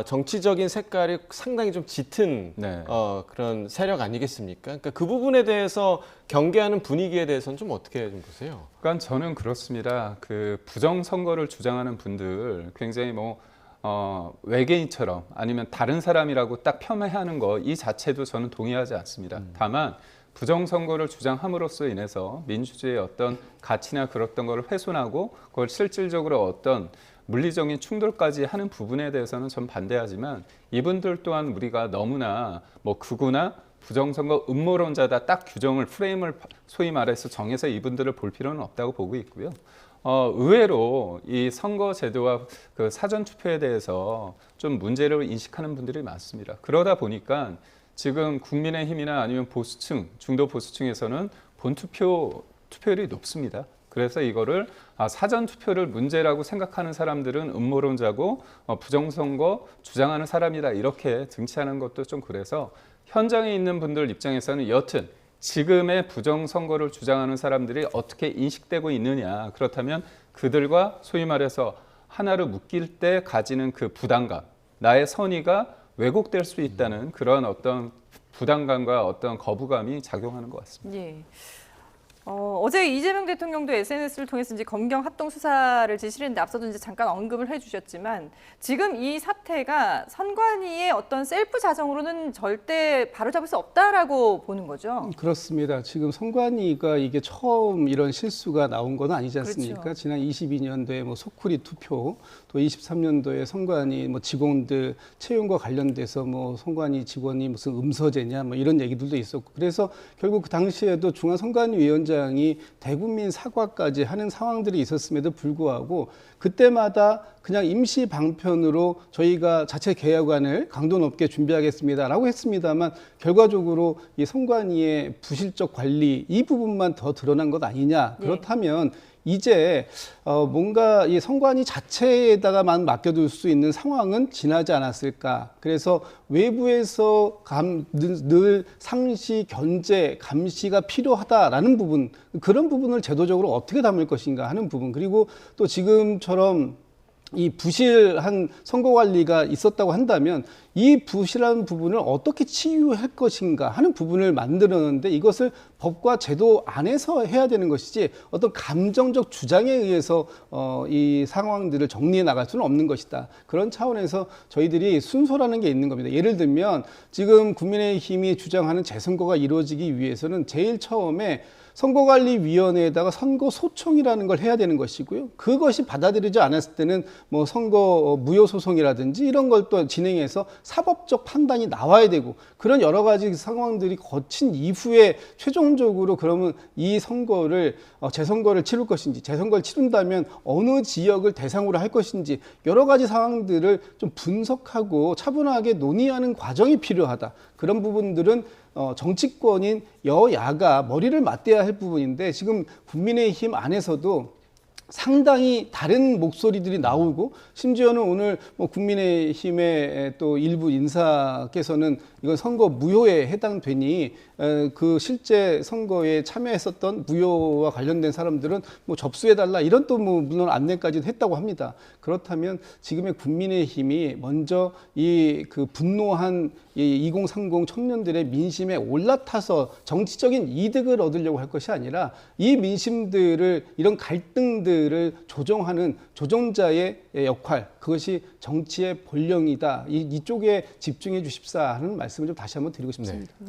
정치적인 색깔이 상당히 좀 짙은 네. 그런 세력 아니겠습니까? 그러니까 그 부분에 대해서 경계하는 분위기에 대해서는 좀 어떻게 좀 보세요? 그러니까 저는 그렇습니다. 그 부정선거를 주장하는 분들 굉장히 뭐 외계인처럼 아니면 다른 사람이라고 딱 폄훼하는 거 이 자체도 저는 동의하지 않습니다. 다만 부정선거를 주장함으로써 인해서 민주주의의 어떤 가치나 그랬던 걸 훼손하고 그걸 실질적으로 어떤 물리적인 충돌까지 하는 부분에 대해서는 전 반대하지만 이분들 또한 우리가 너무나 뭐 극우나 부정선거 음모론자다 딱 규정을 프레임을 소위 말해서 정해서 이분들을 볼 필요는 없다고 보고 있고요. 의외로 이 선거 제도와 그 사전 투표에 대해서 좀 문제를 인식하는 분들이 많습니다. 그러다 보니까 지금 국민의힘이나 아니면 보수층, 중도 보수층에서는 투표율이 높습니다. 그래서 이거를 사전 투표를 문제라고 생각하는 사람들은 음모론자고 부정선거 주장하는 사람이다 이렇게 등치하는 것도 좀 그래서 현장에 있는 분들 입장에서는 여튼 지금의 부정선거를 주장하는 사람들이 어떻게 인식되고 있느냐 그렇다면 그들과 소위 말해서 하나로 묶일 때 가지는 그 부담감 나의 선의가 왜곡될 수 있다는 그런 어떤 부담감과 어떤 거부감이 작용하는 것 같습니다. 예. 어제 이재명 대통령도 SNS를 통해서 이제 검경 합동 수사를 지시를 했는데 앞서도 이제 잠깐 언급을 해주셨지만 지금 이 사태가 선관위의 어떤 셀프 자정으로는 절대 바로잡을 수 없다라고 보는 거죠. 그렇습니다. 지금 선관위가 이게 처음 이런 실수가 나온 건 아니지 않습니까? 그렇죠. 지난 22년도에 뭐 소쿠리 투표, 또 23년도에 선관위 뭐 직원들 채용과 관련돼서 뭐 선관위 직원이 무슨 음서제냐 뭐 이런 얘기들도 있었고 그래서 결국 그 당시에도 중앙선관위원장이 대국민 사과까지 하는 상황들이 있었음에도 불구하고 그때마다 그냥 임시 방편으로 저희가 자체 개혁안을 강도 높게 준비하겠습니다라고 했습니다만 결과적으로 이 선관위의 부실적 관리 이 부분만 더 드러난 것 아니냐. 그렇다면 이제 뭔가 이 선관위 자체에다가만 맡겨둘 수 있는 상황은 지나지 않았을까. 그래서 외부에서 늘 상시, 견제, 감시가 필요하다라는 부분, 그런 부분을 제도적으로 어떻게 담을 것인가 하는 부분, 그리고 또 지금처럼 이 부실한 선거 관리가 있었다고 한다면 이 부실한 부분을 어떻게 치유할 것인가 하는 부분을 만들었는데 이것을 법과 제도 안에서 해야 되는 것이지 어떤 감정적 주장에 의해서 이 상황들을 정리해 나갈 수는 없는 것이다. 그런 차원에서 저희들이 순서라는 게 있는 겁니다. 예를 들면 지금 국민의힘이 주장하는 재선거가 이루어지기 위해서는 제일 처음에 선거관리위원회에다가 선거소청이라는 걸 해야 되는 것이고요. 그것이 받아들이지 않았을 때는 뭐 선거 무효소송이라든지 이런 걸 또 진행해서 사법적 판단이 나와야 되고 그런 여러 가지 상황들이 거친 이후에 최종적으로 그러면 이 선거를 재선거를 치를 것인지 재선거를 치른다면 어느 지역을 대상으로 할 것인지 여러 가지 상황들을 좀 분석하고 차분하게 논의하는 과정이 필요하다. 그런 부분들은 정치권인 여야가 머리를 맞대야 할 부분인데 지금 국민의힘 안에서도 상당히 다른 목소리들이 나오고 심지어는 오늘 뭐 국민의힘의 또 일부 인사께서는 이건 선거 무효에 해당되니 그 실제 선거에 참여했었던 무효와 관련된 사람들은 뭐 접수해달라 이런 또 뭐 물론 안내까지도 했다고 합니다. 그렇다면 지금의 국민의힘이 먼저 이 그 분노한 이 2030 청년들의 민심에 올라타서 정치적인 이득을 얻으려고 할 것이 아니라 이 민심들을 이런 갈등들을 조정하는 조정자의 역할 그것이 정치의 본령이다. 이쪽에 집중해 주십사 하는 말씀을 좀 다시 한번 드리고 싶습니다. 네.